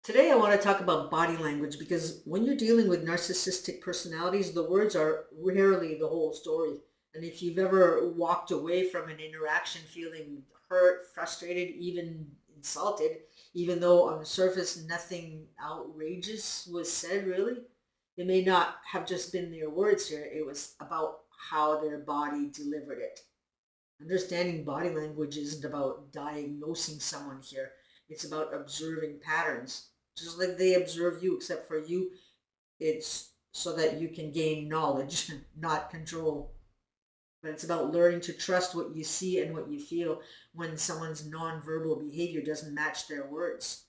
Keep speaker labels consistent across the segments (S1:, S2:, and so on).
S1: Today, I want to talk about body language because when you're dealing with narcissistic personalities, the words are rarely the whole story. And if you've ever walked away from an interaction feeling hurt, frustrated, even insulted, even though on the surface nothing outrageous was said, really, it may not have just been their words here, it was about how their body delivered it. Understanding body language isn't about diagnosing someone here. It's about observing patterns, just like they observe you, except for you, it's so that you can gain knowledge, not control. But it's about learning to trust what you see and what you feel when someone's nonverbal behavior doesn't match their words.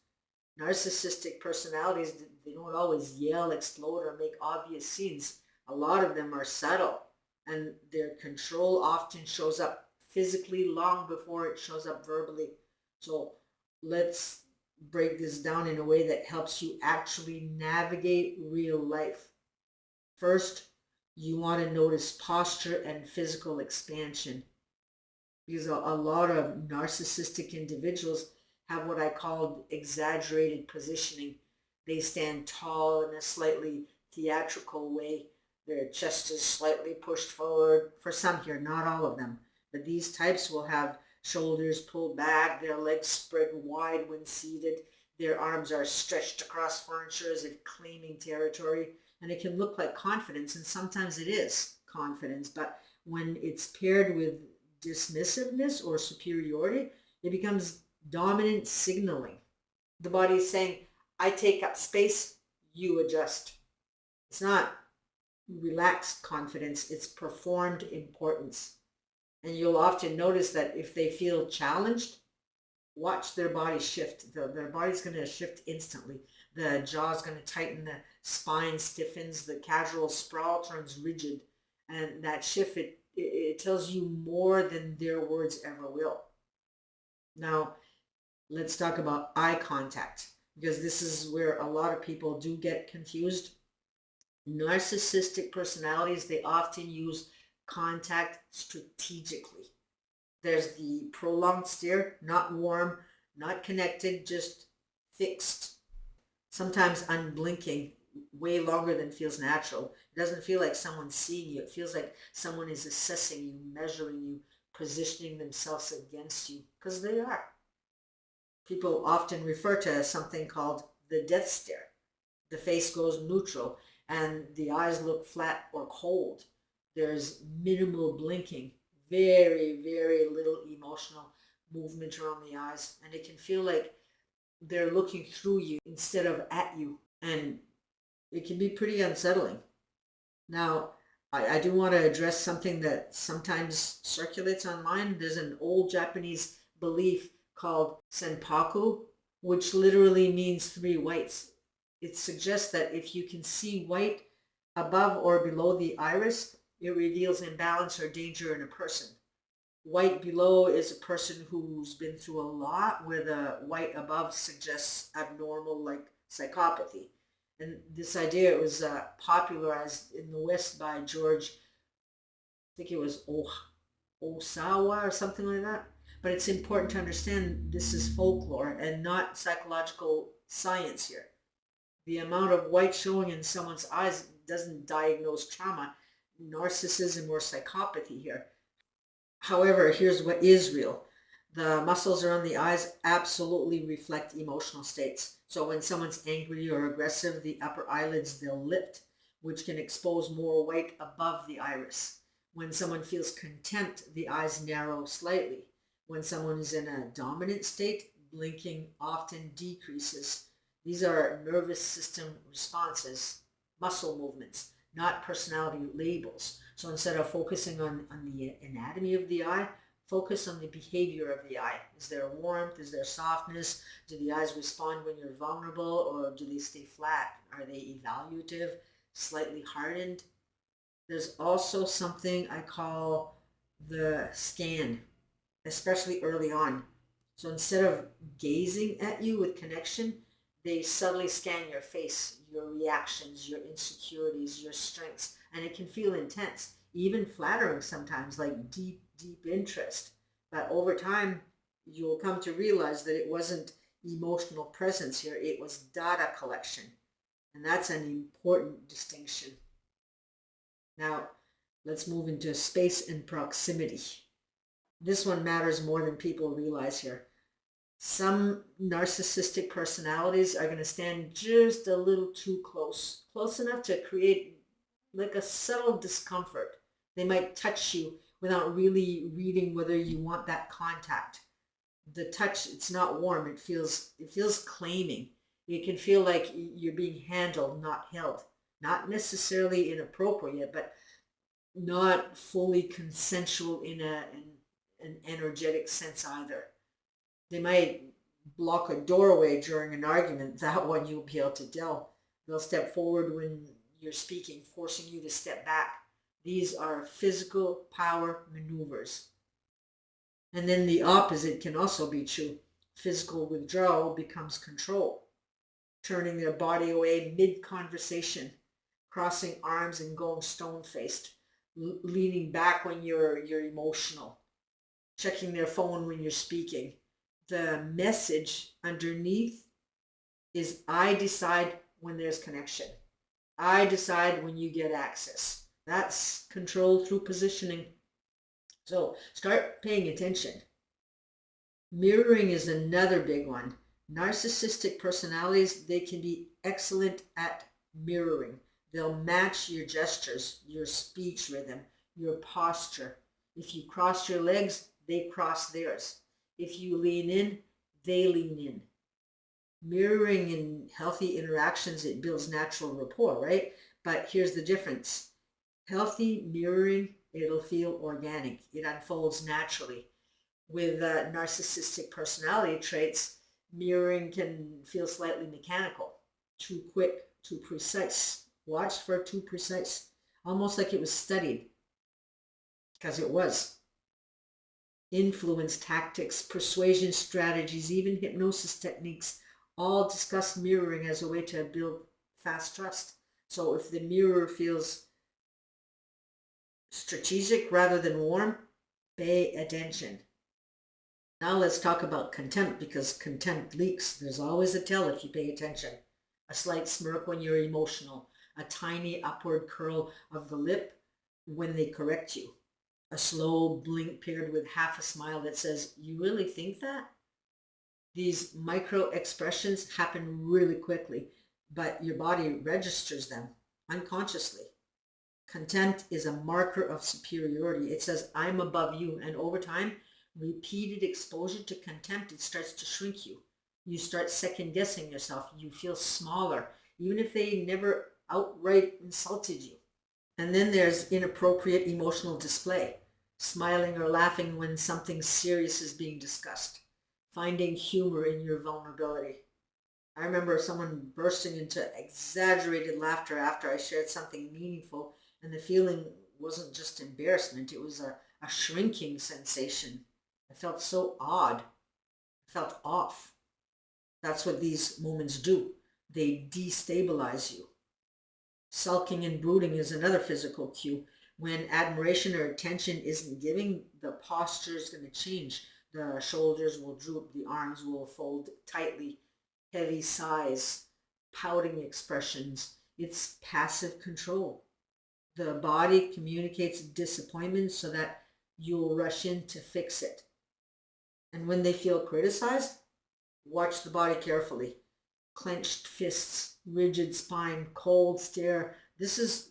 S1: Narcissistic personalities, they don't always yell, explode, or make obvious scenes. A lot of them are subtle, and their control often shows up physically long before it shows up verbally. So let's break this down in a way that helps you actually navigate real life. First, you want to notice posture and physical expansion because a lot of narcissistic individuals have what I call exaggerated positioning. They stand tall in a slightly theatrical way. Their chest is slightly pushed forward. For some here, not all of them. But these types will have shoulders pulled back, their legs spread wide when seated. Their arms are stretched across furniture as if claiming territory. And it can look like confidence, and sometimes it is confidence. But when it's paired with dismissiveness or superiority, it becomes dominant signaling. The body is saying, I take up space, you adjust. It's not relaxed confidence, it's performed importance. And you'll often notice that if they feel challenged, watch their body shift. Their body's going to shift instantly. The jaw's going to tighten, the spine stiffens, the casual sprawl turns rigid. And that shift, it tells you more than their words ever will. Now, let's talk about eye contact, because this is where a lot of people do get confused. Narcissistic personalities, they often use contact strategically. There's the prolonged stare, not warm, not connected, just fixed, sometimes unblinking, way longer than feels natural. It doesn't feel like someone's seeing you. It feels like someone is assessing you, measuring you, positioning themselves against you, because they are. People often refer to something called the death stare. The face goes neutral and the eyes look flat or cold. There's minimal blinking, very, very little emotional movement around the eyes, and it can feel like they're looking through you instead of at you, and it can be pretty unsettling. Now, I do want to address something that sometimes circulates online. There's an old Japanese belief called Sanpaku, which literally means three whites. It suggests that if you can see white above or below the iris, it reveals imbalance or danger in a person. White below is a person who's been through a lot, where the white above suggests abnormal, like psychopathy. And this idea was popularized in the West by George, I think it was Osawa or something like that. But it's important to understand this is folklore and not psychological science here. The amount of white showing in someone's eyes doesn't diagnose trauma, narcissism, or psychopathy here. However, here's what is real. The muscles around the eyes absolutely reflect emotional states. So when someone's angry or aggressive, the upper eyelids, they'll lift, which can expose more white above the iris. When someone feels contempt, the eyes narrow slightly. When someone is in a dominant state, blinking often decreases. These are nervous system responses, muscle movements, not personality labels. So instead of focusing on the anatomy of the eye, focus on the behavior of the eye. Is there warmth? Is there softness? Do the eyes respond when you're vulnerable, or do they stay flat? Are they evaluative, slightly hardened? There's also something I call the scan, especially early on. So instead of gazing at you with connection, they subtly scan your face, your reactions, your insecurities, your strengths, and it can feel intense, even flattering sometimes, like deep, deep interest. But over time, you'll come to realize that it wasn't emotional presence here. It was data collection. And that's an important distinction. Now, let's move into space and proximity. This one matters more than people realize here. Some narcissistic personalities are going to stand just a little too close enough to create like a subtle discomfort. They might touch you without really reading whether you want that contact. The touch, it's not warm. It feels claiming. It can feel like you're being handled, not held. Not necessarily inappropriate, but not fully consensual in an energetic sense either. They might block a doorway during an argument. That one you'll be able to tell. They'll step forward when you're speaking, forcing you to step back. These are physical power maneuvers. And then the opposite can also be true. Physical withdrawal becomes control, turning their body away mid-conversation, crossing arms and going stone-faced, leaning back when you're emotional, checking their phone when you're speaking. The message underneath is, I decide when there's connection. I decide when you get access. That's control through positioning. So start paying attention. Mirroring is another big one. Narcissistic personalities, they can be excellent at mirroring. They'll match your gestures, your speech rhythm, your posture. If you cross your legs, they cross theirs. If you lean in, they lean in. Mirroring in healthy interactions, it builds natural rapport, right? But here's the difference. Healthy mirroring, it'll feel organic. It unfolds naturally. With narcissistic personality traits, mirroring can feel slightly mechanical, too quick, too precise. Watch for too precise, almost like it was studied, because it was. Influence tactics, persuasion strategies, even hypnosis techniques all discuss mirroring as a way to build fast trust. So if the mirror feels strategic rather than warm, pay attention. Now let's talk about contempt, because contempt leaks. There's always a tell if you pay attention. A slight smirk when you're emotional, a tiny upward curl of the lip when they correct you, a slow blink paired with half a smile that says, you really think that? These micro expressions happen really quickly, but your body registers them unconsciously. Contempt is a marker of superiority. It says, I'm above you. And over time, repeated exposure to contempt, it starts to shrink you. You start second guessing yourself. You feel smaller, even if they never outright insulted you. And then there's inappropriate emotional display, smiling or laughing when something serious is being discussed, finding humor in your vulnerability. I remember someone bursting into exaggerated laughter after I shared something meaningful, and the feeling wasn't just embarrassment, it was a shrinking sensation. I felt so odd. I felt off. That's what these moments do. They destabilize you. Sulking and brooding is another physical cue. When admiration or attention isn't giving, the posture is going to change. The shoulders will droop, the arms will fold tightly, heavy sighs, pouting expressions. It's passive control. The body communicates disappointment so that you'll rush in to fix it. And when they feel criticized, watch the body carefully. Clenched fists, rigid spine, cold stare. This is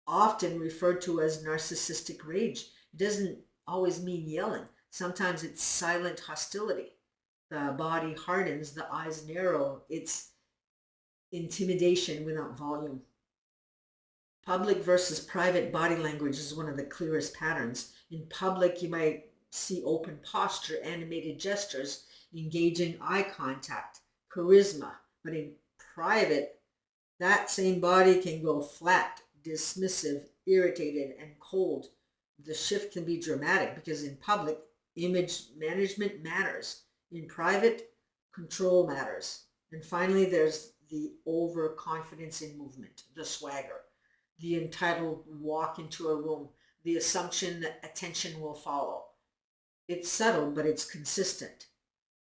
S1: often referred to as narcissistic rage. It doesn't always mean yelling. Sometimes it's silent hostility. The body hardens, the eyes narrow. It's intimidation without volume. Public versus private body language is one of the clearest patterns. In public, you might see open posture, animated gestures, engaging eye contact, charisma. But in private, that same body can go flat, dismissive, irritated, and cold. The shift can be dramatic because in public, image management matters. In private, control matters. And finally, there's the overconfidence in movement, the swagger, the entitled walk into a room, the assumption that attention will follow. It's subtle, but it's consistent.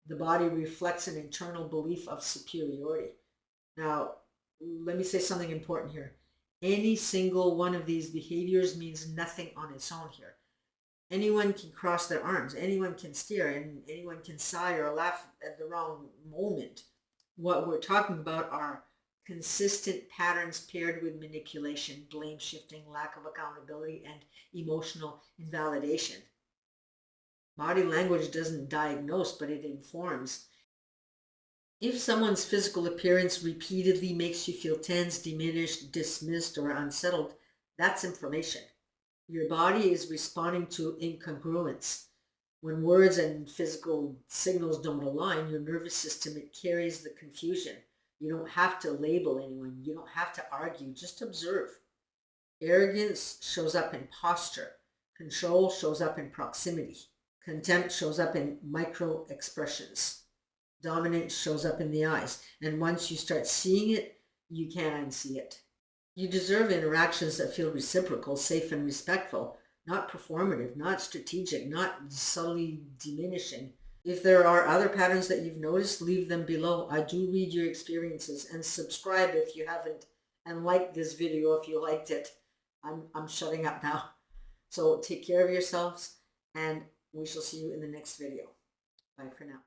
S1: The body reflects an internal belief of superiority. Now, let me say something important here. Any single one of these behaviors means nothing on its own here. Anyone can cross their arms, anyone can stare, and anyone can sigh or laugh at the wrong moment. What we're talking about are consistent patterns paired with manipulation, blame shifting, lack of accountability, and emotional invalidation. Body language doesn't diagnose, but it informs. If someone's physical appearance repeatedly makes you feel tense, diminished, dismissed, or unsettled, that's information. Your body is responding to incongruence. When words and physical signals don't align, your nervous system, it carries the confusion. You don't have to label anyone. You don't have to argue. Just observe. Arrogance shows up in posture. Control shows up in proximity. Contempt shows up in micro expressions. Dominance shows up in the eyes. And once you start seeing it, you can't unsee it. You deserve interactions that feel reciprocal, safe, and respectful, not performative, not strategic, not subtly diminishing. If there are other patterns that you've noticed, leave them below. I do read your experiences, and subscribe if you haven't, and like this video if you liked it. I'm shutting up now. So take care of yourselves, and we shall see you in the next video. Bye for now.